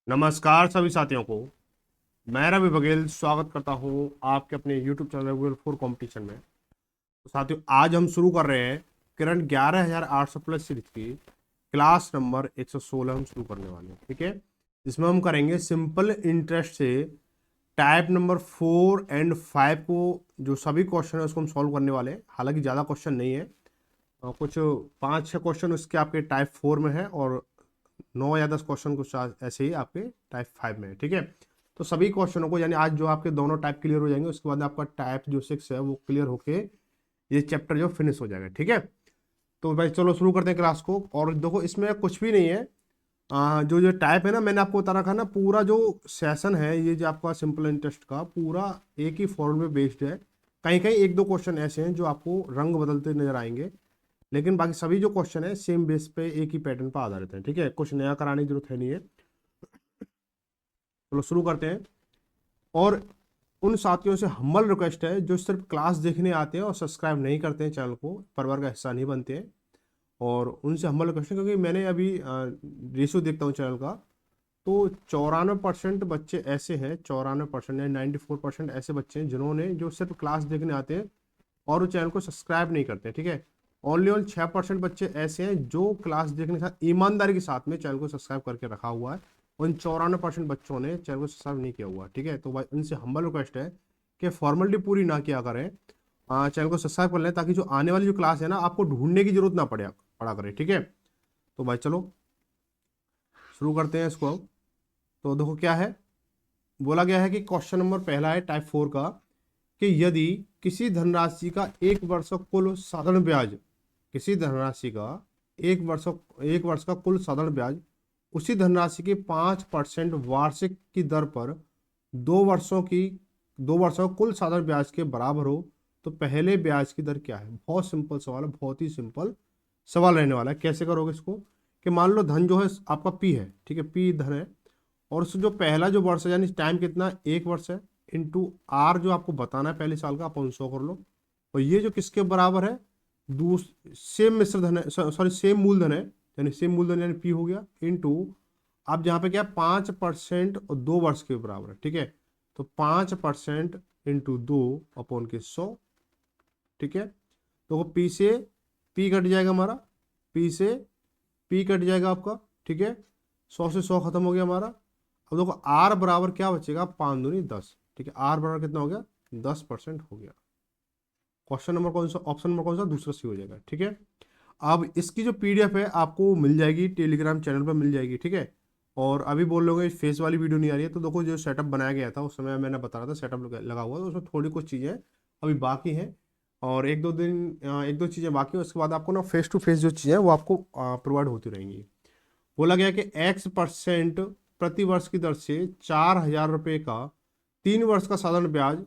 नमस्कार सभी साथियों को। मैं रवि बघेल स्वागत करता हूं आपके अपने YouTube channel Google for competition में। तो साथियों, आज हम शुरू कर रहे हैं करंट 11,800 प्लस सीरीज की क्लास नंबर 116 हम शुरू करने वाले हैं। ठीक है, इसमें हम करेंगे सिंपल इंटरेस्ट से टाइप नंबर 4 और 5 को जो सभी क्वेश्चन है उसको हम सॉल्व करने वाले हैं। हालांकि ज़्यादा क्वेश्चन नहीं है, कुछ 5-6 क्वेश्चन उसके आपके टाइप 4 में है और 9 या 10 क्वेश्चन कुछ ऐसे ही आपके टाइप 5 में है। ठीक है, तो सभी क्वेश्चनों को यानी आज जो आपके दोनों टाइप क्लियर हो जाएंगे उसके बाद आपका टाइप जो 6 है वो क्लियर होके ये चैप्टर जो फिनिश हो जाएगा। ठीक है, तो भाई चलो शुरू करते हैं क्लास को। और देखो, इसमें कुछ भी नहीं है। जो जो टाइप है ना, मैंने आपको बता रखा है ना, पूरा जो सेशन है ये जो आपका सिंपल इंटरेस्ट का पूरा एक ही फॉर्मूले बेस्ड है। कहीं कहीं एक दो क्वेश्चन ऐसे हैं जो आपको रंग बदलते नजर आएंगे, लेकिन बाकी सभी जो क्वेश्चन है सेम बेस पे एक ही पैटर्न पर आधारित है। ठीक है, कुछ नया कराने की जरूरत है नहीं है। चलो शुरू करते हैं। और उन साथियों से हम्बल रिक्वेस्ट है जो सिर्फ क्लास देखने आते हैं और सब्सक्राइब नहीं करते हैं, चैनल को परिवार का हिस्सा नहीं बनते हैं, और उनसे हम्बल रिक्वेस्ट है क्योंकि मैंने अभी रेशियो देखता हूँ चैनल का, तो 94% बच्चे ऐसे हैं, 94% या 94% ऐसे बच्चे हैं जिन्होंने जो सिर्फ क्लास देखने आते हैं और वो चैनल को सब्सक्राइब नहीं करते। ठीक है, ओनली 6% बच्चे ऐसे हैं जो क्लास देखने के साथ ईमानदारी के साथ में चैनल को सब्सक्राइब करके रखा हुआ है। उन 94% बच्चों ने चैनल को सब्सक्राइब नहीं किया हुआ। ठीक है, तो भाई उनसे हम्बल रिक्वेस्ट है कि फॉर्मेलिटी पूरी ना किया करें, चैनल को सब्सक्राइब कर लें ताकि जो आने वाली जो क्लास है ना आपको ढूंढने की जरूरत ना पड़ा करे। ठीक है, तो भाई चलो शुरू करते हैं इसको। तो देखो क्या है, बोला गया है कि क्वेश्चन नंबर पहला है टाइप 4 का, कि यदि किसी धनराशि का एक वर्ष का कुल साधारण ब्याज, किसी धनराशि का एक वर्ष का कुल साधारण ब्याज उसी धनराशि के 5% वार्षिक की दर पर 2 वर्षों का कुल साधारण ब्याज के बराबर हो, तो पहले ब्याज की दर क्या है। बहुत सिंपल सवाल है, बहुत ही सिंपल सवाल रहने वाला है। कैसे करोगे इसको, कि मान लो धन जो है आपका पी है, ठीक है, पी धन है, और उससे जो पहला जो वर्ष है यानी टाइम कितना है, 1 वर्ष है, इंटू आर जो आपको बताना है पहले साल का, अपन 100 कर लो। और ये जो किसके बराबर है, दूस सेम मिश्र धन है, सॉरी सेम मूलधन है, यानी सेम मूलधन यानी पी हो गया, इंटू अब जहाँ पे क्या 5% और 2 वर्ष के बराबर है। ठीक है, तो 5% इंटू 2/100। ठीक है, तो वो पी से पी कट जाएगा हमारा, पी से पी कट जाएगा आपका। ठीक है, 100 से 100 खत्म हो गया हमारा। अब देखो आर बराबर क्या बचेगा, 5 दूनी 10। ठीक है, आर बराबर कितना हो गया, 10% हो गया। क्वेश्चन नंबर कौन सा, ऑप्शन नंबर कौन सा, दूसरा सी हो जाएगा। ठीक है, अब इसकी जो पीडीएफ है आपको मिल जाएगी टेलीग्राम चैनल पर मिल जाएगी। ठीक है, और अभी बोल लोगे फेस वाली वीडियो नहीं आ रही है, तो देखो जो सेटअप बनाया गया था उस समय मैंने बता रहा था, सेटअप लगा हुआ है, तो उसमें थोड़ी कुछ चीज़ें अभी बाकी हैं, और एक दो चीज़ें बाकी हैं, उसके बाद आपको ना फेस टू फेस जो चीज़ें हैं वो आपको प्रोवाइड होती रहेंगी। बोला गया कि X% प्रति वर्ष की दर से 4,000 रुपये का 3 वर्ष का साधारण ब्याज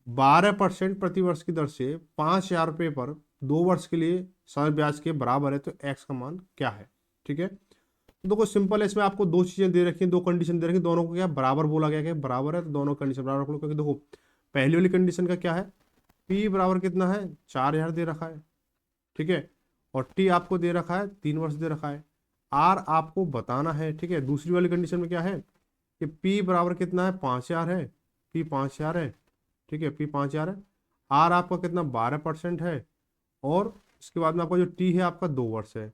12% प्रति वर्ष की दर से 5,000 रुपये पर 2 वर्ष के लिए साधारण ब्याज के बराबर है, तो एक्स का मान क्या है। ठीक है, तो देखो सिंपल है, इसमें आपको दो चीजें दे रखी हैं, दो कंडीशन दे रखी हैं, दोनों को क्या बराबर बोला गया, कि बराबर है तो दोनों कंडीशन बराबर रख लो। क्योंकि देखो पहली वाली कंडीशन का क्या है, पी बराबर कितना है, 4,000 दे रखा है। ठीक है, और टी आपको दे रखा है 3 वर्ष दे रखा है, आर आपको बताना है। ठीक है, दूसरी वाली कंडीशन में क्या है कि पी बराबर कितना है, 5,000 है, पी 5,000 है। ठीक है, पी 5,000 है, आर आपका कितना 12% है, और इसके बाद में आपका जो टी है आपका 2 वर्ष है,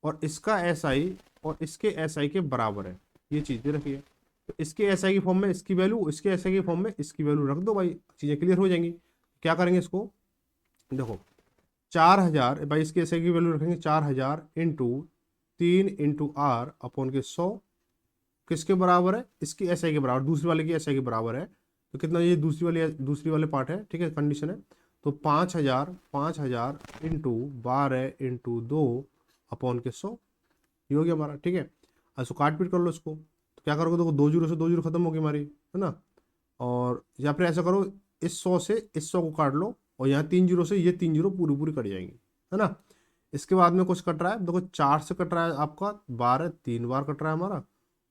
और इसका एस आई और इसके एस आई के बराबर है, ये चीज़ दे रखी है। तो इसके एस आई की फॉर्म में इसकी वैल्यू, इसके एस आई की फॉर्म में इसकी वैल्यू रख दो भाई, चीज़ें क्लियर हो जाएंगी। क्या करेंगे इसको, देखो 4,000 भाई, इसके एस आई की वैल्यू रखेंगे 4,000 इंटू 3 इंटू R/100 किसके बराबर है, इसकी एस आई के बराबर, दूसरी वाले की एस आई के बराबर है। तो कितना, ये दूसरी वाले पार्ट है। ठीक है, कंडीशन है, तो 5,000 इंटू 12 इंटू 2/100 ये हो गया हमारा। ठीक है, इसको काट पीट कर लो इसको, तो क्या करोगे, देखो 2 जीरो से 2 जीरो खत्म होगी हमारी, है ना। और या फिर ऐसा करो, इस 100 से इस 100 को काट लो, और यहाँ 3 जीरो से ये 3 जीरो पूरी पूरी कट जाएंगी, है ना। इसके बाद में कुछ कट रहा है, देखो 4 से कट रहा है आपका 12, 3 बार कट रहा है हमारा,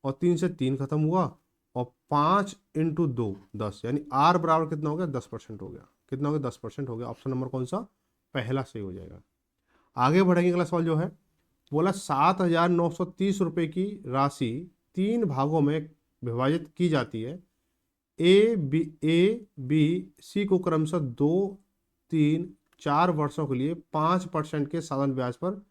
और 3 से 3 खत्म हुआ, और 5 इंटू 2 10, यानी आर बराबर कितना हो गया, 10% हो गया। कितना हो गया, 10% हो गया। ऑप्शन नंबर कौन सा, पहला सही हो जाएगा। आगे बढ़ेंगे, अगला सवाल जो है, बोला 7,930 रुपये की राशि 3 भागों में विभाजित की जाती है। ए बी सी को क्रमशः 2, 3, 4 वर्षों के लिए 5% के साधारण ब्याज पर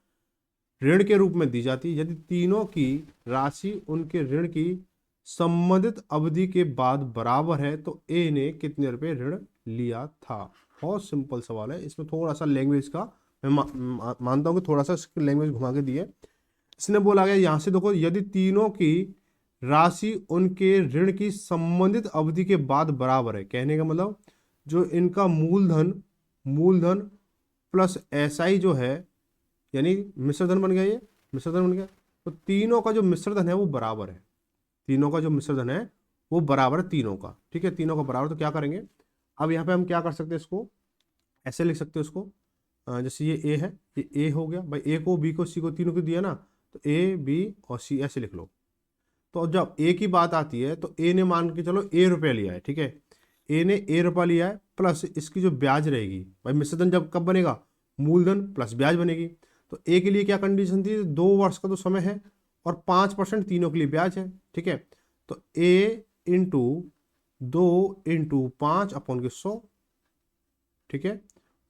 ऋण के रूप में दी जाती है यदि तीनों की राशि उनके ऋण की संबंधित अवधि के बाद बराबर है तो ए ने कितने रुपए ऋण लिया था। बहुत सिंपल सवाल है, इसमें थोड़ा सा लैंग्वेज का मैं मानता हूँ कि थोड़ा सा लैंग्वेज घुमा के दिए। इसने बोला गया यहाँ से देखो, यदि तीनों की राशि उनके ऋण की संबंधित अवधि के बाद बराबर है, कहने का मतलब जो इनका मूलधन प्लस एसआई जो है, यानी मिश्रधन बन गया, ये मिश्रधन बन गया, तो तीनों का जो मिश्रधन है वो बराबर है। तीनों का जो मिश्रधन है वो बराबर है तीनों का, ठीक है, तीनों का बराबर। तो क्या करेंगे, अब यहाँ पे हम क्या कर सकते हैं, इसको ऐसे लिख सकते हैं उसको, जैसे ये ए है, ये ए हो गया भाई, ए को बी को सी को तीनों को दिया ना, तो ए बी और सी ऐसे लिख लो। तो जब ए की बात आती है तो ए ने मान के चलो ए रुपया लिया है, ठीक है, ए ने ए रुपया लिया है प्लस इसकी जो ब्याज रहेगी, भाई मिश्रधन जब कब बनेगा, मूलधन प्लस ब्याज बनेगी। तो ए के लिए क्या कंडीशन थी, 2 वर्ष का तो समय है और 5% तीनों के लिए ब्याज है, ठीक है। तो ए इंटू 2 × 5/100, ठीक है,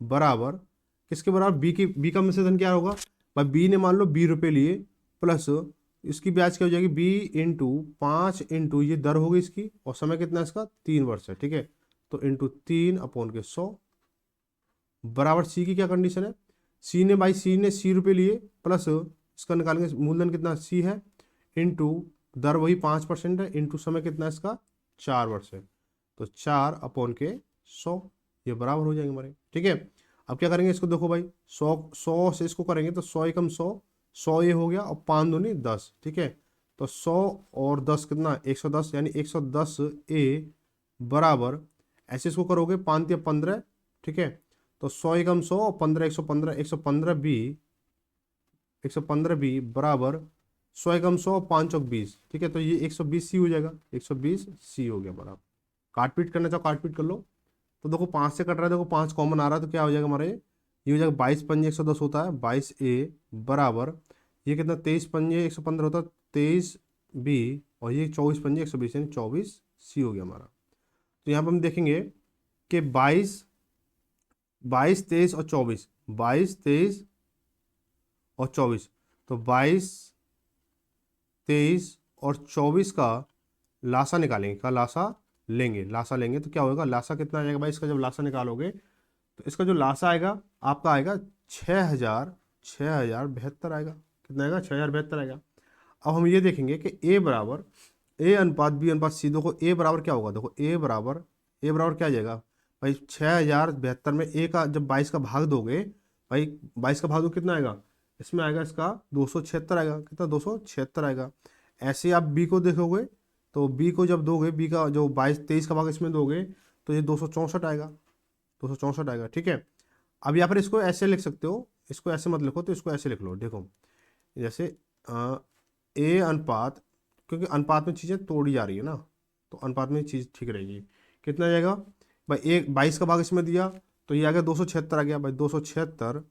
बराबर किसके बराबर, बी का मिश्रधन क्या होगा भाई, बी ने मान लो 20 रुपये लिए प्लस इसकी ब्याज क्या हो जाएगी, b × 5 ये दर होगी इसकी, और समय कितना है इसका, 3 वर्ष है, ठीक है। तो इंटू 3/100 बराबर सी की क्या कंडीशन है, सी ने सी रुपये लिए प्लस इसका निकालेंगे मूलधन कितना सी है, इंटू दर वही 5% है, इंटू समय कितना है इसका 4 वर्ष है, तो 4/100 ये बराबर हो जाएंगे हमारे, ठीक है। अब क्या करेंगे इसको, देखो भाई 100 से इसको करेंगे तो 100 × 100 ये हो गया, और 5 दूनी 10, ठीक है। तो 100 और 10 कितना 110, यानी 110 ए बराबर, ऐसे इसको करोगे 5 × 15, ठीक है। तो 100 × 100 और 15 115 बी बराबर 100 × 100 और 5 × 20, ठीक है। तो ये 120 सी हो जाएगा, 120 सी हो गया बराबर। काट पीट करना चाहो काट पीट कर लो। तो देखो 5 से कट रहा है, देखो 5 कॉमन आ रहा है, तो क्या हो जाएगा हमारे, ये हो जाएगा 22 पंजे 110 होता है, 22 ए बराबर ये कितना 23 पंजे 115 होता है, 23 बी, और ये 24 पंजे 120 यानी 24 सी हो गया हमारा। तो यहाँ पर हम देखेंगे कि 22 23 और 24, 22 23 और 24, तो 22 23 और 24 का लासा निकालेंगे, का लासा लेंगे तो क्या होगा, लासा कितना आ जाएगा भाई इसका, जब लासा निकालोगे तो इसका जो लासा आएगा आपका आएगा 6072 आएगा, कितना आएगा 6072 आएगा। अब हम ये देखेंगे कि ए बराबर ए अनुपात बी अनुपात सी, देखो ए बराबर क्या होगा, देखो ए बराबर क्या आ जाएगा भाई, 6072 में ए का जब 22 का भाग दोगे भाई, 22 का भाग दो कितना आएगा, इसमें आएगा इसका 276 आएगा, कितना 276 आएगा। ऐसे आप बी को देखोगे तो बी को जब दोगे, बी का जो 23 का भाग इसमें दोगे तो ये 264 आएगा, 264 आएगा, ठीक है। अब यहाँ पर इसको ऐसे लिख सकते हो, इसको ऐसे मत लिखो, तो इसको ऐसे लिख लो, देखो जैसे ए अनुपात, क्योंकि अनुपात में चीज़ें तोड़ी जा रही है ना, तो अनुपात में चीज़ ठीक रहेगी। कितना आ जाएगा भाई, एक 22 का भाग इसमें दिया तो ये आ गया 276 आ गया भाई, 276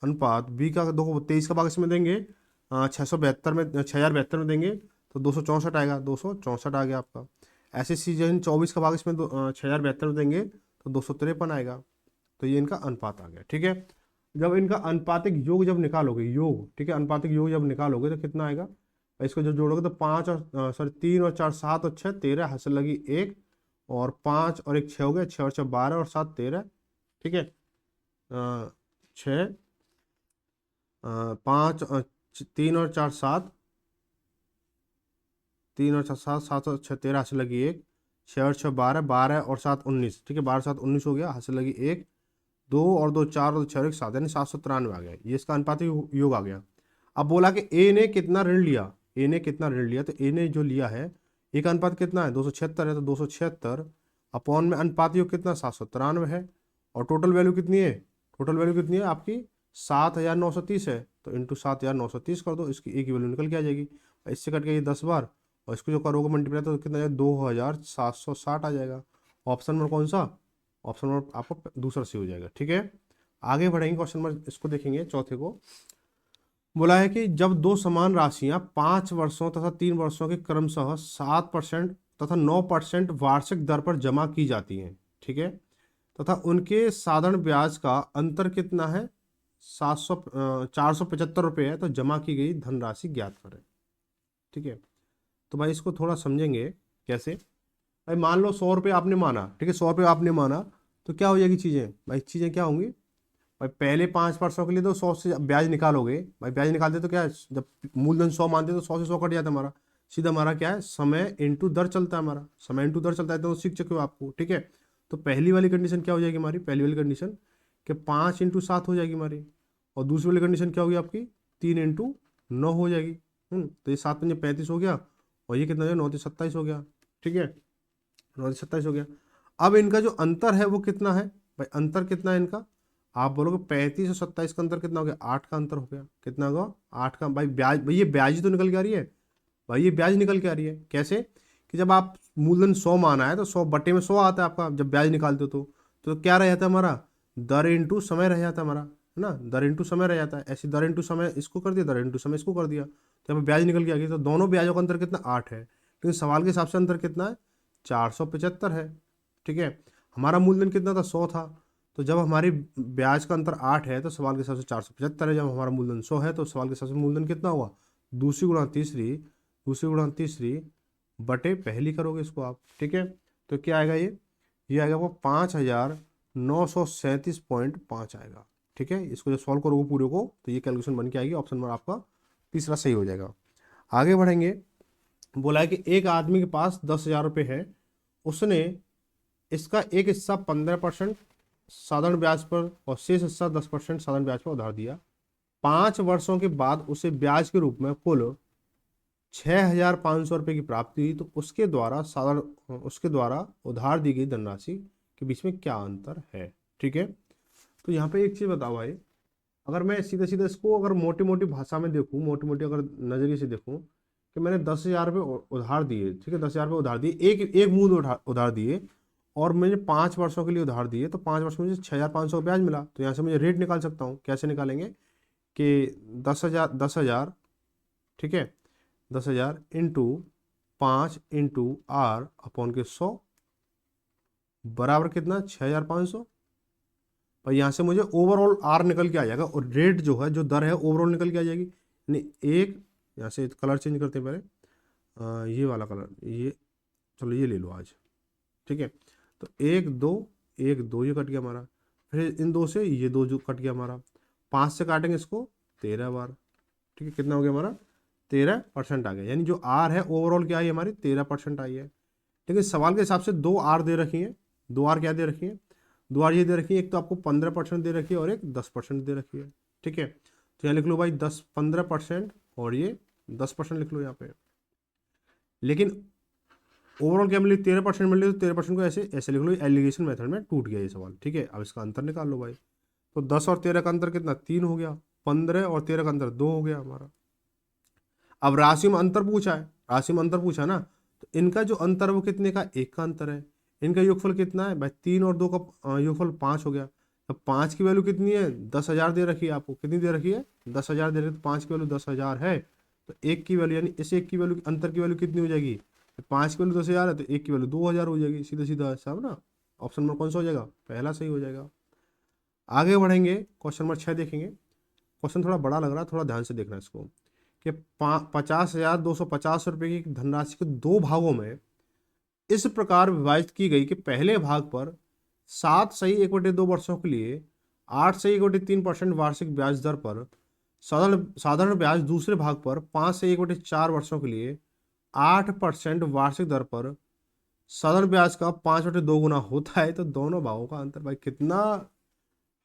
अनुपात बी का, दो 23 का भाग इसमें देंगे 6072 में देंगे तो 264 आएगा, 264 आ गया आपका। ऐसे सीजन 24 का भाग इसमें 6072 में देंगे तो 253 आएगा। तो ये इनका अनुपात आ गया, ठीक है। जब इनका अनुपातिक योग जब निकालोगे, योग, ठीक है, अनुपातिक योग जब निकालोगे तो कितना आएगा, इसको जब जोड़ोगे तो 5 और 3 और 4 7 और 6 13, हासिल लगी 1, और 5 और 1 6 हो गया, 6 और 6 12 और 7 13, ठीक है। 6 5 3 और 4 7, 3 और 4 7 7 और 6 13, हासिल लगी 1, 6 और 6 12 12 और 7 19, ठीक है, 12 7 19 हो गया, हासिल लगी 1, 2 और 2 4 और 6 और 1 7, यानी 793 आ गया, ये इसका अनुपातिक योग आ गया। अब बोला कि ए ने कितना ऋण लिया, ए ने कितना ऋण लिया, तो ए ने जो लिया है, एक अनुपात कितना है 276 है, तो 276 अपॉन में अनुपात योग कितना 793 है, और टोटल वैल्यू कितनी है, टोटल वैल्यू कितनी है आपकी 7930 है, तो इंटू 7930 कर दो, इसकी ए की वैल्यू निकल के आ जाएगी। इससे कट के ये 10 बार, और इसको जो करोगे मल्टीप्लाई तो कितना है 2760 आ जाएगा। ऑप्शन नंबर कौन सा, ऑप्शन नंबर आपको दूसरा सी हो जाएगा, ठीक है। आगे बढ़ेंगे क्वेश्चन नंबर, इसको देखेंगे चौथे को। बोला है कि जब दो समान राशियां 5 वर्षों तथा 3 वर्षों के क्रमशः 7% तथा 9% वार्षिक दर पर जमा की जाती हैं, ठीक है, तथा उनके साधारण ब्याज का अंतर कितना है, 475 रुपये है, तो जमा की गई धनराशि ज्ञात करें। ठीक है, तो भाई इसको थोड़ा समझेंगे कैसे। भाई मान लो 100 रुपये आपने माना, ठीक है, 100 रुपये आपने माना, तो क्या हो जाएगी चीज़ें, भाई चीज़ें क्या होंगी, भाई पहले 5 वर्षों के लिए तो 100 से ब्याज निकालोगे, भाई ब्याज निकालते तो क्या है, जब मूलधन 100 मानते तो 100 से 100 कट जाता है हमारा, सीधा हमारा क्या है, समय इंटू दर चलता है, हमारा समय इंटू दर चलता है, तो सीख चुके हो आपको। ठीक है, तो पहली वाली कंडीशन क्या हो जाएगी हमारी, पहली वाली कंडीशन कि 5 × 7 हो जाएगी हमारी, और दूसरी वाली कंडीशन क्या होगी आपकी, 3 × 9 हो जाएगी। तो ये 7×5 = 35 हो गया, और ये कितना हो गया, 9×3 = 27 हो गया। ठीक है, 9×3 = 27 हो गया। अब इनका जो अंतर है वो कितना है, भाई अंतर कितना है इनका, आप बोलोगे 35 और 27 का अंतर कितना हो गया, 8 का अंतर हो गया। कितना होगा, 8 का। भाई ब्याज, भाई ये ब्याज ही तो निकल के आ रही है, भाई ये ब्याज निकल के आ रही है। कैसे कि जब आप मूलधन 100 माना है तो 100/100 आता है आपका, जब ब्याज निकालते हो तो क्या रह जाता है हमारा, दर इंटू समय रह जाता है हमारा, है ना, दर इंटू समय रह जाता है। ऐसे दर इंटू समय इसको कर दिया, दर इंटू समय इसको कर दिया, तो यहाँ पे ब्याज निकल के आ गई। तो दोनों ब्याजों का अंतर कितना, 8 है, लेकिन सवाल के हिसाब से अंतर कितना है, 475 है। ठीक है, हमारा मूलधन कितना था, 100 था, तो जब हमारी ब्याज का अंतर 8 है तो सवाल के हिसाब से 475 है। जब हमारा मूलधन 100 है तो सवाल के हिसाब से मूलधन कितना हुआ, दूसरी गुणा तीसरी, दूसरी गुणा तीसरी बटे पहली करोगे इसको आप। ठीक है, तो क्या आएगा, ये आएगा वो 5,937.5 आएगा। ठीक है, इसको जब सॉल्व करोगे पूरे को तो ये कैलकुलेशन बन के आएगी, ऑप्शन नंबर आपका तीसरा सही हो जाएगा। आगे बढ़ेंगे, बोला है कि एक आदमी के पास 10,000 रुपये है, उसने इसका एक हिस्सा 15% साधारण ब्याज पर और शेष हिस्सा 10% साधारण ब्याज पर उधार दिया। 5 वर्षों के बाद उसे ब्याज के रूप में कुल 6,500 रुपये की प्राप्ति हुई, तो उसके द्वारा उधार दी गई धनराशि के बीच में क्या अंतर है। ठीक है, तो यहाँ पे एक चीज़ बताओ भाई, अगर मैं सीधे सीधे इसको अगर मोटी मोटी भाषा में देखूँ, मोटी मोटी अगर नज़रिए से देखूँ कि मैंने 10,000 रुपये उधार दिए, ठीक है, 10,000 रुपये उधार दिए, एक एक मुश्त उधार दिए, और मुझे 5 वर्षों के लिए उधार दिए, तो 5 वर्ष में मुझे 6,500 ब्याज मिला। तो यहाँ से मुझे रेट निकाल सकता हूँ, कैसे निकालेंगे कि 10,000, ठीक है, 10,000 इंटू 5 इंटू आर अपॉन के 100 बराबर कितना, 6,500। और यहाँ से मुझे ओवरऑल आर निकल के आ जाएगा, और रेट जो है, जो दर है, ओवरऑल निकल के आ जाएगी। यानी एक, यहाँ से कलर चेंज करते हैं पहले, ये वाला कलर, ये चलो ये ले लो आज। ठीक है, तो 1 2 1 2 ये कट गया हमारा, फिर इन दो से ये दो जो कट गया हमारा, 5 से काटेंगे इसको 13 बार। ठीक है, कितना हो गया हमारा, 13% आ गया। यानी जो आर है ओवरऑल क्या आई हमारी, 13% आई है। लेकिन सवाल के हिसाब से 2 आर दे रखी है, 2 आर क्या दे रखी है, 2 आर ये दे रखी है, एक तो आपको 15% दे रखी है और एक 10% दे रखी है। ठीक है, तो यहाँ लिख लो भाई 15% और ये 10% लिख लो यहाँ पे। लेकिन ओवरऑल क्या मिली, 13% मिली, तो 13% को ऐसे ऐसे लिख लो, एलिगेशन मेथड में टूट गया ये सवाल। ठीक है, अब इसका अंतर निकाल लो भाई, तो 10 और 13 का अंतर कितना, 3 हो गया, 15 और 13 का अंतर 2 हो गया हमारा। अब राशि में अंतर पूछा है, राशि में अंतर पूछा ना, तो इनका जो अंतर है वो कितने का, 1 का अंतर है। इनका योगफल कितना है भाई, 3 और 2 का योगफल 5 हो गया। अब 5 की वैल्यू कितनी है, 10,000 दे रखी है आपको, कितनी दे रखी है, 10,000 दे रखी है, तो 5 की वैल्यू 10,000 है, तो 1 की वैल्यू, यानी इस 1 की वैल्यू, अंतर की वैल्यू कितनी हो जाएगी, 5 की वैल्यू 10,000 है, तो 1 की वैल्यू 2,000 हो जाएगी, सीधा सीधा सब ना। ऑप्शन नंबर कौन सा हो जाएगा, पहला सही हो जाएगा। आगे बढ़ेंगे, क्वेश्चन नंबर 6 देखेंगे। क्वेश्चन थोड़ा बड़ा लग रहा है, थोड़ा ध्यान से देखना इसको, कि 50,250 रुपये की धनराशि को 2 भागों में इस प्रकार विभाजित की गई कि पहले भाग पर 7 सही 1/2 वर्षों के लिए 8 सही 1/3% वार्षिक ब्याज दर पर साधारण साधारण ब्याज, दूसरे भाग पर 5 सही 1/4 वर्षों के लिए 8% वार्षिक दर पर साधारण ब्याज का 5/2 गुना होता है। तो दोनों भागों का अंतर, भाई कितना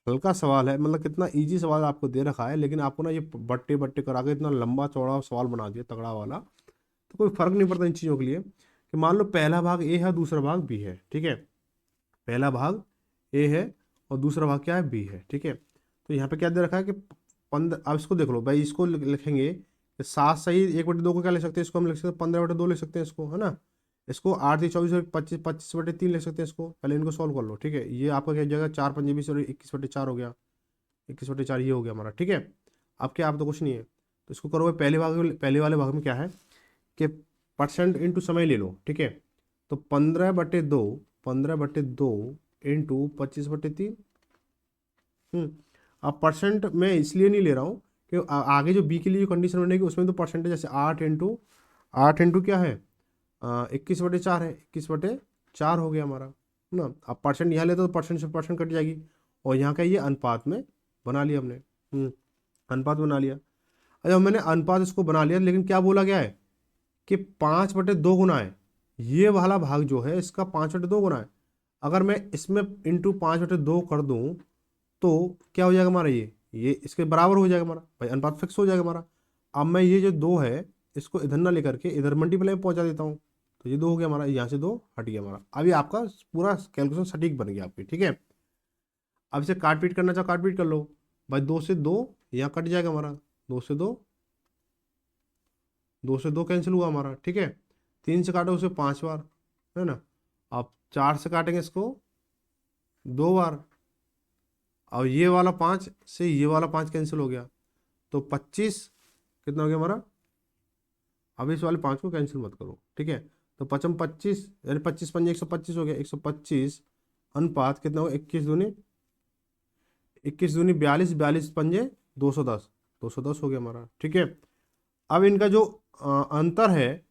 हल्का सवाल है, मतलब कितना इजी सवाल आपको दे रखा है, लेकिन आपको ना ये बट्टे बट्टे करा के इतना लंबा चौड़ा सवाल बना दिया तगड़ा वाला, तो कोई फर्क नहीं पड़ता इन चीज़ों के लिए। कि मान लो पहला भाग ए है, दूसरा भाग बी है। ठीक है, पहला भाग ए है और दूसरा भाग क्या है, बी है। ठीक है, तो यहाँ पे क्या दे रखा है कि 15, अब इसको देख लो भाई, इसको लिखेंगे कि 7 सही 1/2 को क्या लिख सकते हैं, इसको हम लिख सकते हैं 15/2 लिख सकते हैं इसको, है ना। इसको 8 × 24 25 25/3 लिख सकते हैं इसको, पहले इनको सॉल्व कर लो। ठीक है, ये आपका क्या जगह 4 × 5 = 20 और 21/4 हो गया, 21/4 ये हो गया हमारा। ठीक है, अब क्या, आप तो कुछ नहीं है, तो इसको करोगे पहले वाले भाग में क्या है कि परसेंट इंटू समय ले लो, ठीक है। तो 15/2, 15/2 इंटू 25/3। अब परसेंट मैं इसलिए नहीं ले रहा हूँ कि आगे जो बी के लिए जो कंडीशन बनेगी उसमें तो परसेंटेज जैसे 8 इंटू क्या है 21/4 है, 21/4 हो गया हमारा, है ना। अब परसेंट यहाँ लेते तो परसेंट से परसेंट कट जाएगी, और यहाँ का ये अनुपात में बना लिया हमने। अनुपात बना लिया। अच्छा मैंने अनुपात इसको बना लिया, लेकिन क्या बोला गया है कि 5/2 गुना है। ये वाला भाग जो है इसका 5/2 गुना है। अगर मैं इसमें इंटू 5/2 कर दूं तो क्या हो जाएगा हमारा, ये इसके बराबर हो जाएगा हमारा, भाई अनुपात फिक्स हो जाएगा हमारा। अब मैं ये जो 2 है इसको इधर ना लेकर के इधर मल्टीप्लाई में पहुंचा देता हूँ, तो ये 2 हो गया हमारा, यहाँ से 2 हट गया हमारा। अभी आपका पूरा कैलकुलेशन सटीक बन गया आपकी, ठीक है। अब इसे काट पीट करना चाहो काट पीट कर लो, भाई 2 से 2 यहाँ कट जाएगा हमारा, 2 से 2, 2 से 2 कैंसिल हुआ हमारा, ठीक है। 3 से काटो उसे 5 बार, है ना। अब 4 से काटेंगे इसको 2 बार, और ये वाला 5 से ये वाला 5 कैंसिल हो गया, तो 25 कितना हो गया हमारा। अब इस वाले 5 को कैंसिल मत करो, ठीक है। तो 25 यानी 25×5 125 हो गया, 125 अनुपात कितना हो गया, 21 दूनी 42, 42×5 210, 210 हो गया हमारा, ठीक है। अब इनका जो अंतर है,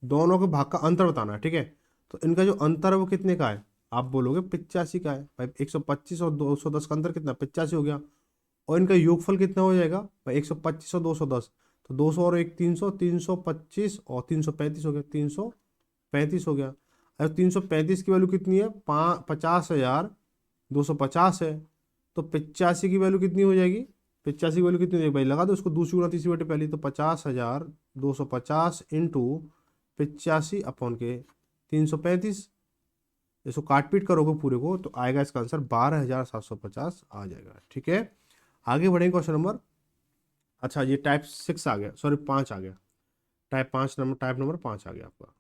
दोनों के भाग का अंतर बताना है, ठीक है। तो इनका जो अंतर है वो कितने का है, आप बोलोगे 85 का है। भाई 125 और 210 का अंतर कितना, 85 हो गया। और इनका योगफल कितना हो जाएगा भाई, 125 और 210, तो 200 और 1 300, 325 और 335 हो गया, 335 हो गया। अब 335 की वैल्यू कितनी है, 50,250 है। तो 85 की वैल्यू कितनी हो जाएगी, 85 की वैल्यू कितनी हो जाएगी भाई, लगा दो उसको दूसरी गुना तीसरी बटे पहली, तो 50,250 इंटू 85/335। इसको काट पीट करोगे पूरे को तो आएगा इसका आंसर 12,750 आ जाएगा, ठीक है। आगे बढ़ेंगे क्वेश्चन नंबर, अच्छा ये टाइप 6 आ गया, सॉरी 5 आ गया, टाइप नंबर 5 आ गया आपका,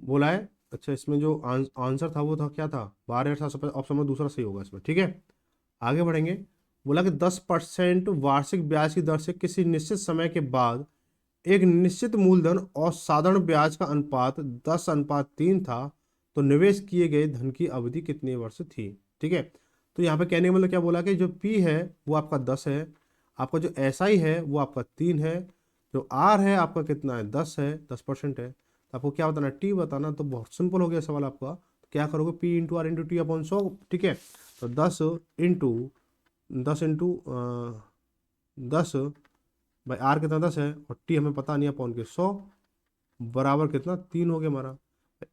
बोला है। अच्छा इसमें जो आंसर था वो था क्या था, 12,750, ऑप्शन नंबर दूसरा सही होगा इसमें, ठीक है। आगे बढ़ेंगे, बोला कि 10% वार्षिक ब्याज की दर से किसी निश्चित समय के बाद एक निश्चित मूलधन और साधारण ब्याज का अनुपात 10:3 था, तो निवेश किए गए धन की अवधि कितने वर्ष थी, ठीक है। तो यहाँ पे कहने का मतलब क्या बोला कि जो पी है वो आपका 10 है, आपका जो एस आई है वो आपका 3 है, जो आर है आपका कितना है 10 है, 10% है। तो आपको क्या बताना, टी बताना। तो बहुत सिंपल हो गया सवाल आपका। तो क्या करोगे, P into R into T upon 100, ठीक है। तो 10 भाई आर कितना 10 है और टी हमें पता नहीं है, अपॉन के 100 बराबर कितना 3 हो गया हमारा,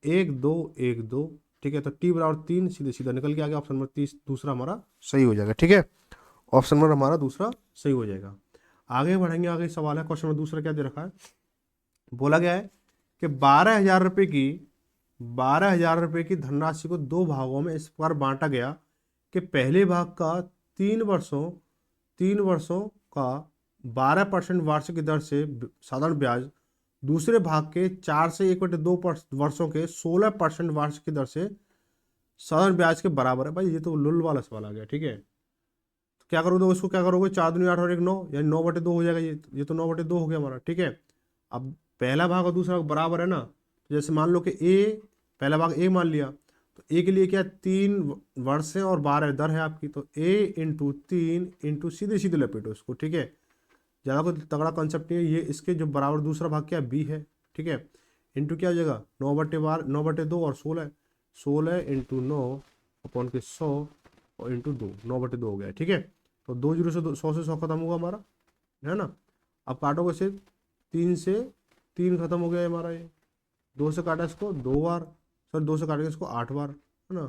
1 2 1 2, ठीक है। तो टी बराबर 3 सीधे सीधा निकल के आ गया, ऑप्शन नंबर 30 दूसरा हमारा सही हो जाएगा, ठीक है। ऑप्शन नंबर हमारा दूसरा सही हो जाएगा। आगे बढ़ेंगे, आगे सवाल है क्वेश्चन नंबर दूसरा क्या दे रखा है, बोला गया है कि 12,000 रुपये की धनराशि को 2 भागों में इस प्रकार बांटा गया कि पहले भाग का 3 वर्षों का 12% वार्षिक दर से साधारण ब्याज, दूसरे भाग के 4 से 1/2 वर्षों के 16% वार्षिक दर से साधारण ब्याज के बराबर है। भाई ये तो लुल वाला सवाल आ गया, ठीक है। तो क्या करोगे, तो इसको क्या करोगे, 4 दूनी 8 और 1 9, यानी 9/2 हो जाएगा, ये तो 9/2 हो गया हमारा, ठीक है। अब पहला भाग और दूसरा भाग बराबर है ना, तो जैसे मान लो कि ए, पहला भाग ए मान लिया, तो ए के लिए क्या 3 वर्ष है और 12 दर है आपकी, तो ए इंटू 3 इंटू सीधे सीधे लपेटो इसको, ठीक है। ज़्यादा कोई तगड़ा कॉन्सेप्ट नहीं है ये, इसके जो बराबर दूसरा भाग क्या बी है, ठीक है। इंटू क्या हो जाएगा 9/2 और 16, 16 इंटू 9 अपॉन के 100 और इंटू 2, 9/2 हो गया, ठीक है। तो 2 जीरो से 100 से 100 खत्म होगा हमारा, है ना। अब काटोगे से 3 से 3 खत्म हो गया हमारा, ये 2 से काटा इसको 2 बार, सर 2 से काटेंगे इसको 8 बार, है ना।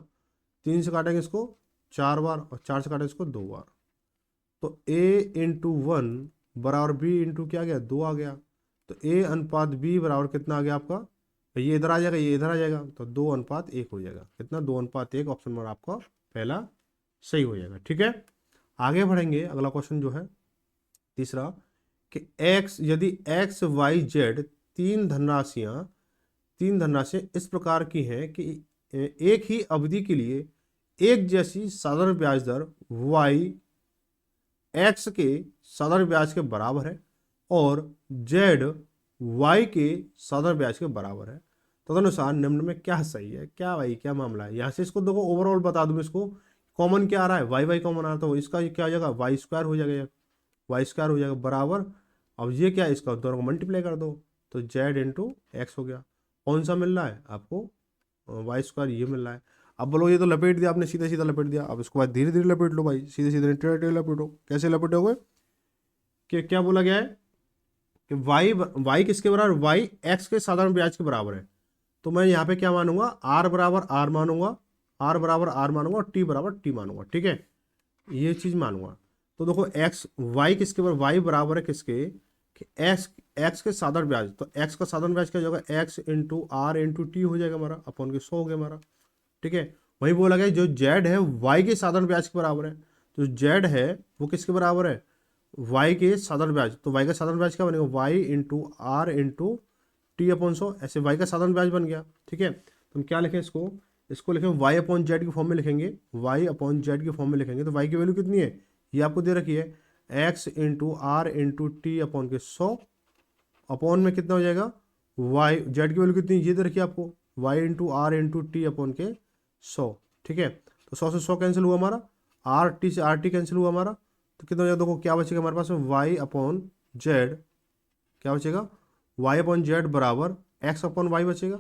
3 से काटेंगे इसको 4 बार और 4 से काटेंगे इसको 2 बार। तो ए इंटू 1 बराबर बी इंटू क्या आ गया 2 आ गया। तो ए अनुपात बी बराबर कितना आ गया आपका, ये इधर आ जाएगा ये इधर आ जाएगा, तो 2:1 हो जाएगा, कितना 2:1, ऑप्शन नंबर आपका पहला सही हो जाएगा, ठीक है। आगे बढ़ेंगे, अगला क्वेश्चन जो है तीसरा, कि एक्स यदि एक्स वाई जेड तीन धनराशियां इस प्रकार की हैं कि एक ही अवधि के लिए एक जैसी साधारण ब्याज दर वाई एक्स के साधारण ब्याज के बराबर है, और जेड वाई के साधारण ब्याज के बराबर है। तदनुसार निम्न में क्या सही है, क्या भाई क्या मामला है। यहाँ से इसको देखो ओवरऑल बता दूं, इसको कॉमन क्या आ रहा है, वाई वाई कॉमन आ रहा है, तो इसका ये क्या हो जाएगा, वाई स्क्वायर हो जाएगा, वाई स्क्वायर हो जाएगा बराबर। अब ये क्या है, इसका दोनों को मल्टीप्लाई कर दो तो जेड इंटू एक्स हो गया। कौन सा मिल रहा है आपको, वाई स्क्वायर ये मिल रहा है। अब बोलो ये तो लपेट दिया आपने, सीधा सीधा लपेट दिया, अब इसको बाद धीरे धीरे लपेट लो भाई, सीधे सीधे टेढ़े टेढ़े लपेटो। कैसे लपेटोगे, कि क्या बोला गया है कि वाई वाई किसके बराबर, वाई एक्स के साधारण ब्याज के बराबर है। तो मैं यहाँ पे क्या मानूंगा, आर बराबर आर मानूंगा, आर बराबर आर मानूंगा और टी बराबर टी मानूंगा, ठीक है, ये चीज मानूंगा। तो देखो एक्स वाई किसके बराबर, वाई बराबर है किसके, कि एक्स एक्स के साधारण ब्याज, तो एक्स का साधारण ब्याज क्या हो जाएगा, X into R into T हो जाएगा हमारा, अपॉन के 100 हो गया हमारा, ठीक है। वही बोला गया जो जेड है वाई के साधारण ब्याज के बराबर है, तो जेड है वो किसके बराबर है, वाई के साधारण ब्याज, तो वाई का साधारण ब्याज क्या बनेगा, Y into R into T upon 100, ऐसे वाई का साधारण ब्याज बन गया, ठीक है। तो हम क्या लिखें इसको, इसको लिखें वाई अपॉन जेड की फॉर्म में लिखेंगे, वाई अपॉन जेड की फॉर्म में लिखेंगे। तो वाई की वैल्यू कितनी है, ये आपको दे रखी है, X into R into T upon के 100, अपॉन में कितना हो जाएगा, वाई जेड की वैल्यू कितनी ये दे रखी है आपको, Y into R into T upon के 100, ठीक है। तो 100 से 100 कैंसिल हुआ हमारा, आर टी से आर टी कैंसिल हुआ हमारा, तो कितना हो जाएगा, देखो क्या बचेगा हमारे पास, वाई अपॉन जेड, क्या बचेगा, वाई अपॉन जेड बराबर एक्स अपॉन वाई बचेगा।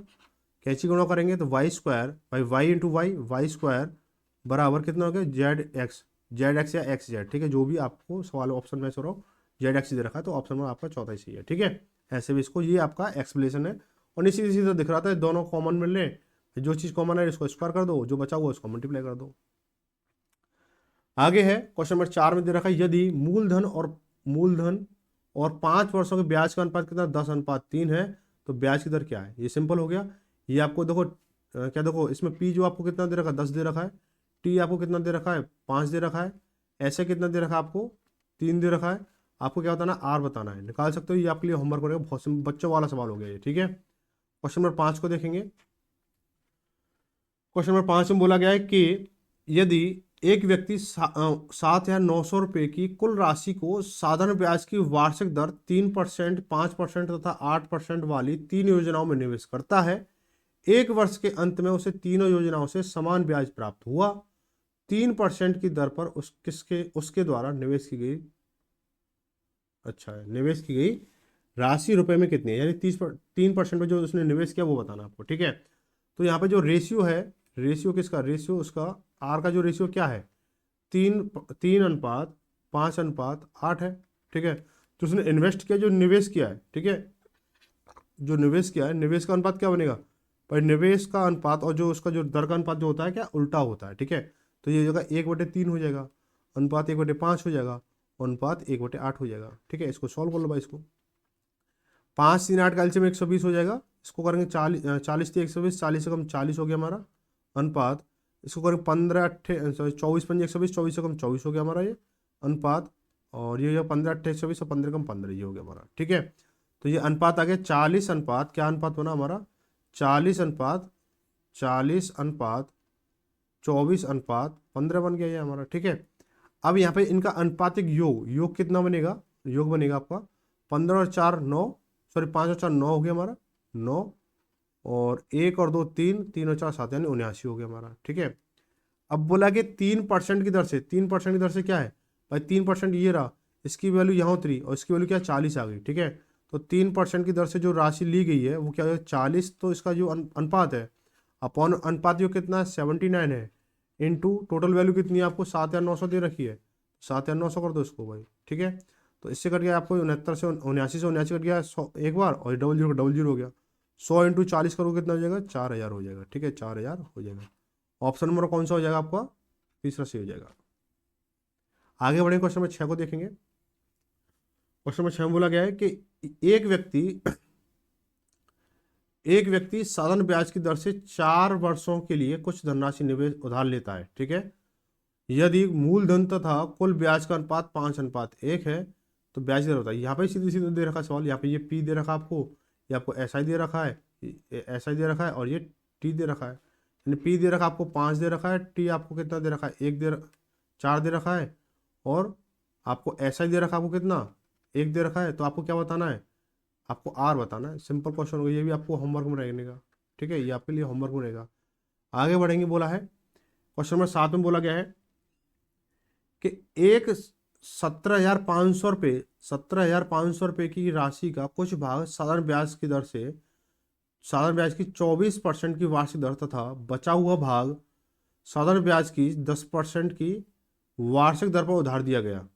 कैंची गुणा करेंगे तो Y square by Y into Y, Y square बराबर कितना हो गया, जेड एक्स या एक्स जेड, ठीक है, जो भी आपको सवाल ऑप्शन में से रहो, जेड एक्स दे रखा है तो ऑप्शन में आपका चौथा ही सही है, ठीक है। ऐसे भी इसको, ये आपका एक्सप्लेनेशन है, और इसी इसी से दिख रहा था दोनों कॉमन मिल रहे, जो चीज़ कॉमन है इसको स्क्वायर कर दो, जो बचा हुआ उसको मल्टीप्लाई कर दो। आगे है क्वेश्चन नंबर 4 में दे रखा है, यदि मूलधन और 5 वर्षों के ब्याज का अनुपात कितना 10:3 है, तो ब्याज की दर क्या है। ये सिंपल हो गया, ये आपको देखो क्या देखो इसमें पी जो आपको कितना दे रखा है 10 दे रखा है, टी आपको कितना दे रखा है 5 दे रखा है, ऐसे कितना दे रखा है आपको 3 दे रखा है। आपको क्या बताना, आर बताना है, निकाल सकते हो, ये आपके लिए होमवर्क रहेगा, बहुत बच्चों वाला सवाल हो गया ये, ठीक है। क्वेश्चन नंबर 5 को देखेंगे। क्वेश्चन नंबर 5 में बोला गया है कि यदि एक व्यक्ति 7,900 रुपये की कुल राशि को साधारण ब्याज की वार्षिक दर 3%, 5% तथा 8% वाली 3 योजनाओं में निवेश करता है, एक वर्ष के अंत में उसे तीनों योजनाओं से समान ब्याज प्राप्त हुआ, 3% की दर पर उसके द्वारा निवेश की गई, अच्छा है, निवेश की गई राशि रुपए में कितनी है, यानी 3% में जो उसने निवेश किया वो बताना आपको, ठीक है। तो यहाँ पे जो रेशियो है, रेशियो किसका, रेशियो उसका आर का जो रेशियो क्या है, 3:5 है, ठीक है। तो उसने इन्वेस्ट किया, जो निवेश किया है, ठीक है, जो निवेश किया है, निवेश का अनुपात क्या बनेगा, पर निवेश का अनुपात और जो उसका जो दर का अनुपात जो होता है क्या उल्टा होता है, ठीक है। तो ये जगह 1/3 हो जाएगा, अनुपात 1/5 हो जाएगा, अनुपात 1/8 हो जाएगा, ठीक है। इसको सॉल्व कर लो भाई, इसको 5 3 8 का एलसीएम 120 हो जाएगा, इसको करेंगे 40 थी 120, 40 से कम 40 हो गया हमारा अनुपात, इसको करेंगे 24 24 से कम 24 हो गया हमारा ये अनुपात, और ये 15 8 120 और 15 कम 15 ये हो गया हमारा, ठीक है। तो ये अनुपात आ गया 40 अनुपात, क्या अनुपात बना हमारा 40:24:15 बन गया ये हमारा, ठीक है। अब यहाँ पे इनका अनुपातिक योग कितना बनेगा, योग बनेगा आपका 15 और 4 9, सॉरी 5 और 4 9 हो गया हमारा 9, और 1 और 2 3, 3 और 4 7 यानी 79 हो गया हमारा, ठीक है। अब बोला कि 3% की दर से, 3% की दर से क्या है भाई, 3% ये रहा, इसकी वैल्यू यहाँ उतरी और इसकी वैल्यू क्या 40 आ गई, ठीक है। तो 3% की दर से जो राशि ली गई है वो क्या है 40, तो इसका जो अनुपात है अपॉन अनुपात जो कितना है 79 है, इनटू टोटल वैल्यू कितनी है आपको 7,900 दे रखी है, 7,900 कर दो इसको भाई, ठीक है। तो इससे कट गया आपको 69 से 79 कट गया 100 एक बार, और डबल जीरो हो गया, 100 इंटू 40 करोगे कितना हो जाएगा 4,000 हो जाएगा, ठीक है, 4,000 हो जाएगा। ऑप्शन नंबर कौन सा हो जाएगा आपका, तीसरा सही हो जाएगा। आगे बढ़े क्वेश्चन नंबर 6 को देखेंगे। क्वेश्चन नंबर 6 में बोला गया है कि एक व्यक्ति साधारण ब्याज की दर से 4 वर्षों के लिए कुछ धनराशि निवेश उधार लेता है, ठीक है। यदि मूलधन तथा कुल ब्याज का अनुपात 5:1 है, तो ब्याज दर होता है, यहाँ पे सीधे सीधे दे रखा है सवाल, यहाँ पे ये पी दे रखा है आपको, ये आपको एस आई दे रखा है, एस आई दे रखा है, और ये टी दे रखा है, यानी पी दे रखा है आपको 5 दे रखा है, टी आपको कितना दे रखा है 4 दे रखा है, और आपको एस आई दे रखा है आपको कितना 1 दे रखा है, तो आपको क्या बताना है, आपको आर बताना है। सिंपल क्वेश्चन होगा, ये भी आपको होमवर्क में रहेगा, ठीक है, ये आपके लिए होमवर्क में रहेगा। आगे बढ़ेंगे, बोला है क्वेश्चन नंबर 7 में बोला गया है कि एक 17,500 रुपये की राशि का कुछ भाग साधारण ब्याज की 24% की वार्षिक दर तथा बचा हुआ भाग साधारण ब्याज की 10% की वार्षिक दर पर उधार दिया गया।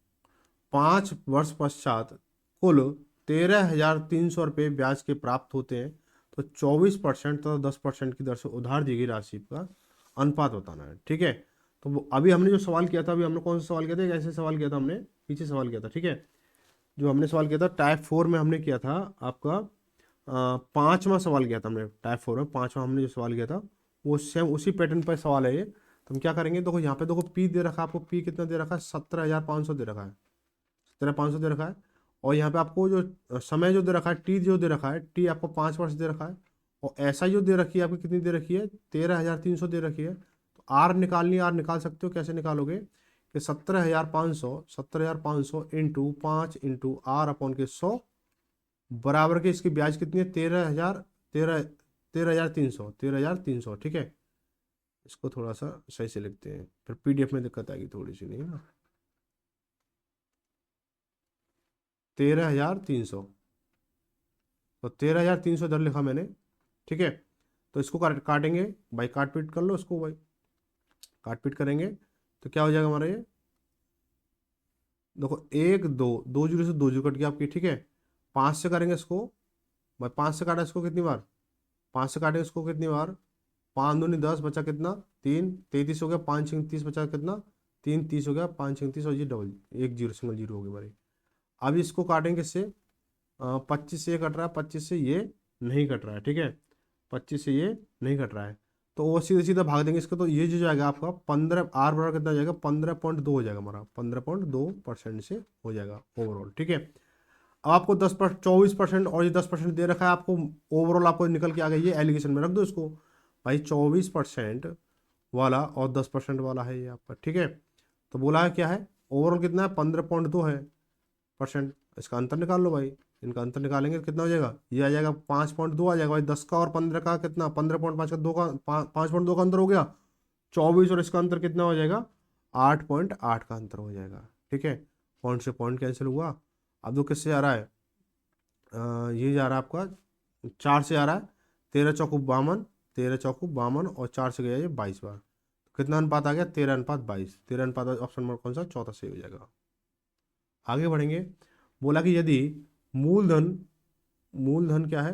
5 वर्ष पश्चात कुल 13,300 रुपये ब्याज के प्राप्त होते हैं, तो 24% तथा 10% की दर से उधार दी गई राशि का अनुपात बताना है, ठीक है। तो अभी हमने जो सवाल किया था, अभी हमने कौन सा सवाल किया था, एक ऐसे सवाल किया था हमने, पीछे सवाल किया था, ठीक है। जो हमने सवाल किया था टाइप 4 में हमने किया था आपका 5वां सवाल किया था हमने, टाइप 4 में 5वां हमने जो सवाल किया था वो सेम उसी पैटर्न पर सवाल है ये। तो हम क्या करेंगे, देखो यहाँ पे देखो पी दे रखा है आपको, पी कितना दे रखा है, 17,500 दे रखा है, 17,500 दे रखा है। और यहाँ पे आपको जो समय जो दे रखा है, टी जो दे रखा है, टी आपको 5 वर्ष दे रखा है। और ऐसा जो दे रखी है आपकी कितनी दे रखी है, 13,300 दे रखी है। तो आर निकालनी, आर निकाल सकते हो, कैसे निकालोगे कि 17,500 इंटू 5 इंटू आर अपॉन के 100 बराबर के इसकी ब्याज कितनी है, 13,300, ठीक है। इसको थोड़ा सा सही से लिखते हैं, फिर पीडीएफ में दिक्कत आएगी थोड़ी सी, नहीं ना। 13,300, तो 13,300 इधर लिखा मैंने, ठीक है। तो इसको काटेंगे भाई, काट पीट कर लो इसको भाई, काट पीट करेंगे तो क्या हो जाएगा हमारा ये, देखो 1 2 2 जीरो से 2 जीरो कट गया आपकी, ठीक है। 5 से करेंगे इसको भाई, 5 से काटा इसको कितनी बार, 5 से काटेंगे इसको कितनी बार, 5 दूनी 10 बचा कितना 3, 33 हो गया, 5 6 30 बचा कितना 3 30 हो गया, 5 6 30 और ये डबल 1 जीरो सिंगल जीरो हो गया हमारी। अब इसको काटेंगे इससे, 25 से ये कट रहा है, 25 से ये नहीं कट रहा है, ठीक है, 25 से ये नहीं कट रहा है। तो वो सीधा सीधा भाग देंगे इसको, तो ये जो जाएगा आपका 15, आर बराबर कितना हो जाएगा, 15.2 हो जाएगा हमारा, 15.2% से हो जाएगा ओवरऑल, ठीक है। अब आपको 24% और ये 10% दे रखा है आपको, ओवरऑल आपको निकल के आ गया, ये एलिगेशन में रख दो इसको भाई, 24% वाला और 10% वाला है ये आपका, ठीक है। तो बोला है क्या है, ओवरऑल कितना है, 15.2 है %। इसका अंतर निकाल लो भाई, इनका अंतर निकालेंगे तो कितना हो जाएगा, ये आ जाएगा 5.2 आ जाएगा भाई, 10 का और 15 का कितना, 15.5 का 2 का 5.2 का अंतर हो गया 24, और इसका अंतर कितना हो जाएगा 8.8 का अंतर हो जाएगा, ठीक है। पॉइंट से पॉइंट कैंसिल हुआ। अब तो किससे आ रहा है, ये जा रहा है आपका 4 से आ रहा है, 13 चौकू 52, 13 चौकू 52 और 4 से गया ये 22 बार, कितना अनुपात आ गया, 13:22, 13 ऑप्शन नंबर कौन सा, चौथा सही हो जाएगा। आगे बढ़ेंगे, बोला कि यदि मूलधन, मूलधन क्या है,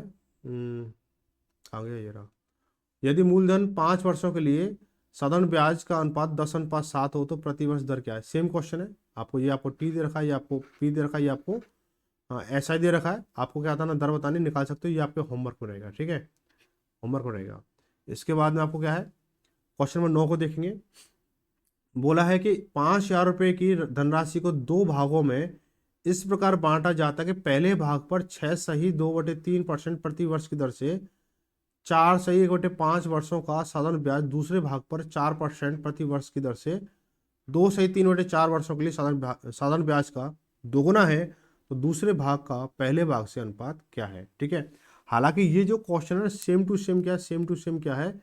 आ गया ये रहा, यदि मूलधन 5 वर्षों के लिए साधारण ब्याज का अनुपात 10:7 हो तो प्रतिवर्ष दर क्या है। सेम क्वेश्चन है आपको, ये आपको टी दे रखा है, ये आपको पी दे रखा है, ये आपको ऐसा ही दे रखा है, आपको क्या आता है ना, दर बतानी निकाल सकते हो, ये आपके होमवर्क में रहेगा, ठीक है, होमवर्क में रहेगा। इसके बाद में आपको क्या है, क्वेश्चन नंबर 9 को देखेंगे। बोला है कि 5,000 रुपये की धनराशि को 2 भागों में इस प्रकार बांटा जाता है कि पहले भाग पर 6 सही 2/3% प्रति वर्ष की दर से 4 सही 1/5 वर्षों का साधारण ब्याज दूसरे भाग पर 4% प्रति वर्ष की दर से 2 सही 3/4 वर्षों के लिए साधारण ब्याज का दोगुना है, तो दूसरे भाग का पहले भाग से अनुपात क्या है, ठीक है। हालांकि ये जो क्वेश्चन है सेम टू सेम क्या है, सेम टू सेम क्या है,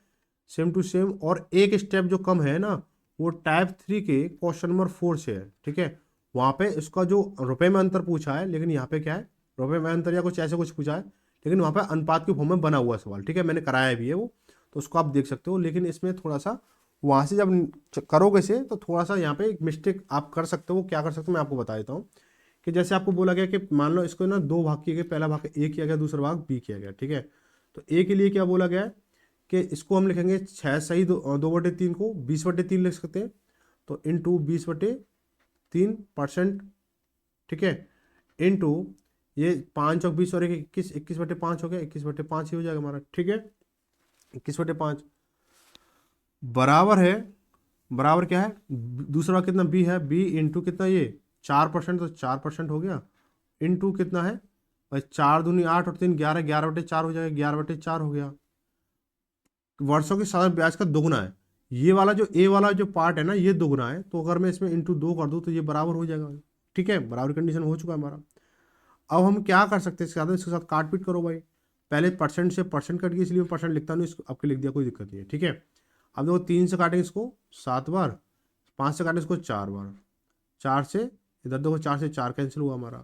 सेम टू सेम, और एक स्टेप जो कम है ना, वो टाइप 3 के क्वेश्चन नंबर 4 से है, ठीक है। वहाँ पे इसका जो रुपए में अंतर पूछा है, लेकिन यहाँ पे क्या है, रुपए में अंतर या कुछ ऐसे कुछ पूछा है, लेकिन वहाँ पे अनुपात के फॉर्म में बना हुआ सवाल, ठीक है, मैंने कराया भी है वो, तो उसको आप देख सकते हो। लेकिन इसमें थोड़ा सा वहाँ से जब करोगे से, तो थोड़ा सा यहाँ पे एक मिस्टेक आप कर सकते हो, क्या कर सकते हो मैं आपको बता देता हूँ। कि जैसे आपको बोला गया कि मान लो इसको ना 2 भाग किए गए, पहला भाग ए किया गया, दूसरा भाग बी किया गया, ठीक है। तो ए के लिए क्या बोला गया है कि इसको हम लिखेंगे 6 सही 2/3 को 20/3 लिख सकते हैं, तो इंटू 20/3%, ठीक है, इंटू ये 5 और 20 और 21, 21/5 हो गया, 21/5 ही हो जाएगा हमारा, ठीक है, 21/5 बराबर है, बराबर क्या है, दूसरा कितना बी है, बी इंटू कितना ये 4%, तो 4% हो गया, इंटू कितना है भाई, 4 दूनी 8 और 3 11, 11/4 हो जाएगा, 11/4 हो गया, वर्षों के साधारण ब्याज का दोगुना है। ये वाला जो ए वाला जो पार्ट है ना, ये दोगुना है, तो अगर मैं इसमें इंटू 2 कर दूं तो ये बराबर हो जाएगा, ठीक है, बराबर कंडीशन हो चुका है हमारा। अब हम क्या कर सकते हैं इसके साथ काट पीट करो भाई। पहले परसेंट से परसेंट कट गया, इसलिए परसेंट लिखता नहीं, इसको आपके लिख दिया, कोई दिक्कत नहीं है, ठीक है। अब देखो 3 से काटेंगे इसको 7 बार, 5 से काटेंगे इसको 4 बार, 4 से इधर देखो 4 से 4 कैंसिल हुआ हमारा,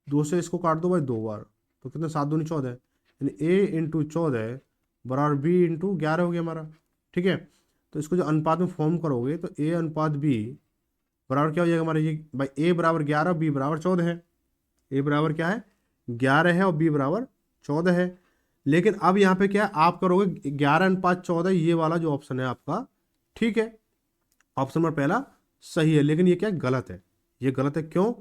2 से इसको काट दो भाई 2 बार, तो कितना 7 दूनी 14, यानी a इंटू 14 बराबर b इंटू 11 हो गया हमारा, ठीक है। तो इसको जो अनुपात में फॉर्म करोगे तो a अनुपात b बराबर क्या हो जाएगा हमारा, ये भाई a बराबर 11 b बराबर 14 है, a बराबर क्या है 11 है और b बराबर 14 है। लेकिन अब यहाँ पे क्या है, आप करोगे 11:14, ये वाला जो ऑप्शन है आपका, ठीक है, ऑप्शन नंबर पहला सही है। लेकिन ये क्या गलत है, ये गलत है, क्यों?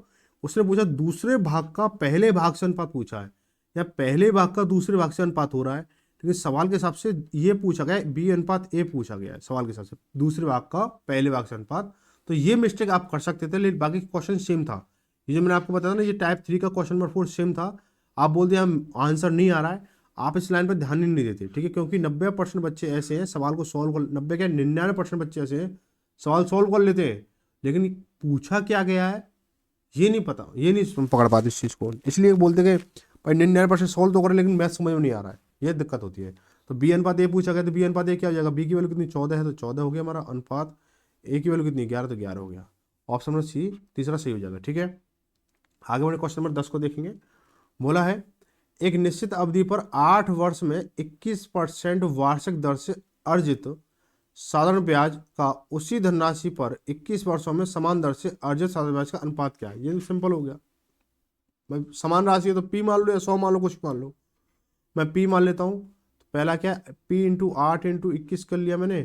उसने पूछा दूसरे भाग का पहले भाग से अनुपात पूछा है, या पहले भाग का दूसरे भाग से अनुपात हो रहा है, लेकिन सवाल के हिसाब से ये पूछा गया है b अनुपात a पूछा गया है, सवाल के हिसाब से दूसरे भाग का पहले भाग से अनुपात। तो ये मिस्टेक आप कर सकते थे, लेकिन बाकी क्वेश्चन सेम था। ये जो मैंने आपको बताया ना, ये टाइप 3 का क्वेश्चन नंबर 4 सेम था। आप बोल दिए हम आंसर नहीं आ रहा है, आप इस लाइन पर ध्यान ही नहीं देते, ठीक है, क्योंकि 90% बच्चे ऐसे हैं सवाल को सॉल्व कर, 90 क्या 99% बच्चे ऐसे हैं सवाल सॉल्व कर लेते हैं, लेकिन पूछा क्या गया है ये नहीं पता, ये नहीं पकड़ पाते इस चीज़ को, इसलिए बोलते कि भाई 99% सॉल्व तो करें लेकिन मैथ समझ में नहीं आ रहा है, ये दिक्कत होती है। तो b अनुपात a पूछा गया, तो b अनुपात a क्या हो जाएगा, b की वैल्यू कितनी 14 है, तो 14 हो गया हमारा, अनुपात a की वैल्यू कितनी 11, तो 11 हो गया, ऑप्शन नंबर सी तीसरा सही हो जाएगा, ठीक है। आगे बढ़े क्वेश्चन नंबर 10 को देखेंगे। बोला है एक निश्चित अवधि पर 8 वर्ष में 21% वार्षिक दर से अर्जित साधारण ब्याज का उसी धनराशि पर 21 वर्षों में समान दर से अर्जित साधारण ब्याज का अनुपात क्या है। ये तो सिंपल हो गया भाई, समान राशि है तो p मान लो या 100 मान लो, कुछ मान लो, मैं p मान लेता हूँ। तो पहला क्या है, p इंटू 8 इंटू 21 कर लिया मैंने,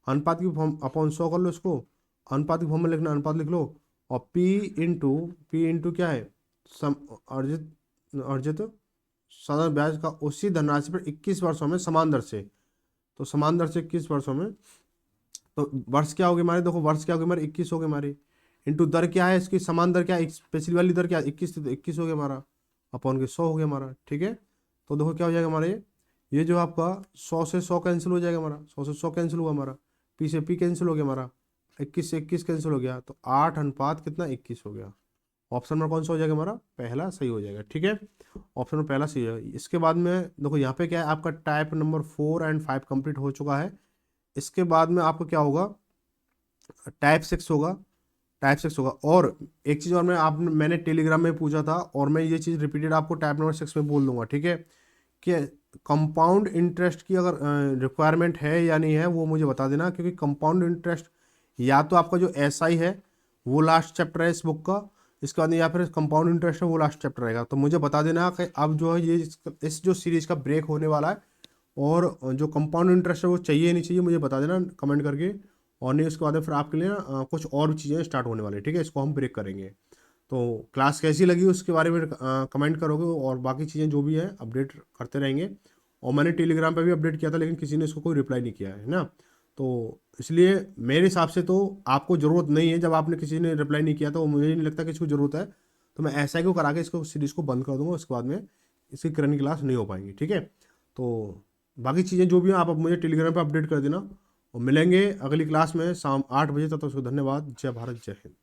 अनुपात की फॉर्म अपॉन 100 कर लो, इसको अनुपात की फॉर्म में लिखना, अनुपात लिख लो, और p इंटू क्या है अर्जित अर्जित साधारण ब्याज का उसी धनराशि पर 21 वर्षों में समान दर से, तो समान दर से 21 वर्षों में, तो वर्ष क्या हो गए हमारे, देखो वर्ष क्या हो गए हमारे 21 हो गए हमारे, इंटू दर क्या है इसकी, समान दर क्या है, पिछली वाली दर क्या 21 थी तो 21 हो गया हमारा, अपॉन के 100 हो गया हमारा, ठीक है। तो देखो क्या हो जाएगा हमारे, ये जो आपका 100 से 100 कैंसिल हो जाएगा हमारा, 100 से 100 कैंसिल हुआ हमारा, p से p कैंसिल हो गया हमारा, 21 से 21 कैंसिल हो गया, तो 8 अनुपात कितना 21 हो गया। ऑप्शन नंबर कौन सा हो जाएगा हमारा, पहला सही हो जाएगा, ठीक है, ऑप्शन नंबर पहला सही हो जाएगा। इसके बाद में देखो यहाँ पे क्या है, आपका टाइप नंबर 4 एंड 5 कंप्लीट हो चुका है। इसके बाद में आपको क्या होगा, टाइप 6 होगा, टाइप 6 होगा। और एक चीज़ और मैंने टेलीग्राम में पूछा था, और मैं ये चीज़ रिपीटेड आपको टाइप नंबर 6 में बोल दूंगा, ठीक है, कि कंपाउंड इंटरेस्ट की अगर रिक्वायरमेंट है या नहीं है वो मुझे बता देना, क्योंकि कंपाउंड इंटरेस्ट या तो आपका जो SI है वो लास्ट चैप्टर है इस बुक का, इसके बाद या फिर कंपाउंड इंटरेस्ट है वो लास्ट चैप्टर रहेगा, तो मुझे बता देना कि अब जो है ये इस जो सीरीज़ का ब्रेक होने वाला है, और जो कंपाउंड इंटरेस्ट है वो चाहिए नहीं चाहिए मुझे बता देना कमेंट करके, और नहीं उसके बाद फिर आपके लिए ना कुछ और भी चीज़ें स्टार्ट होने वाली है, ठीक है, इसको हम ब्रेक करेंगे। तो क्लास कैसी लगी उसके बारे में कमेंट करोगे, और बाकी चीज़ें जो भी है अपडेट करते रहेंगे। और मैंने टेलीग्राम पे भी अपडेट किया था, लेकिन किसी ने इसको कोई रिप्लाई नहीं किया है ना, तो इसलिए मेरे हिसाब से तो आपको ज़रूरत नहीं है, जब आपने किसी ने रिप्लाई नहीं किया तो मुझे नहीं लगता कि इसको ज़रूरत है, तो मैं ऐसा ही करा के इसको सीरीज़ को बंद कर दूंगा, उसके बाद में इसकी करंट क्लास नहीं हो पाएंगी, ठीक है। तो बाकी चीज़ें जो भी हैं आप अब मुझे टेलीग्राम पर अपडेट कर देना, और मिलेंगे अगली क्लास में शाम 8 बजे तक। तो उसको धन्यवाद, जय भारत, जय हिंद।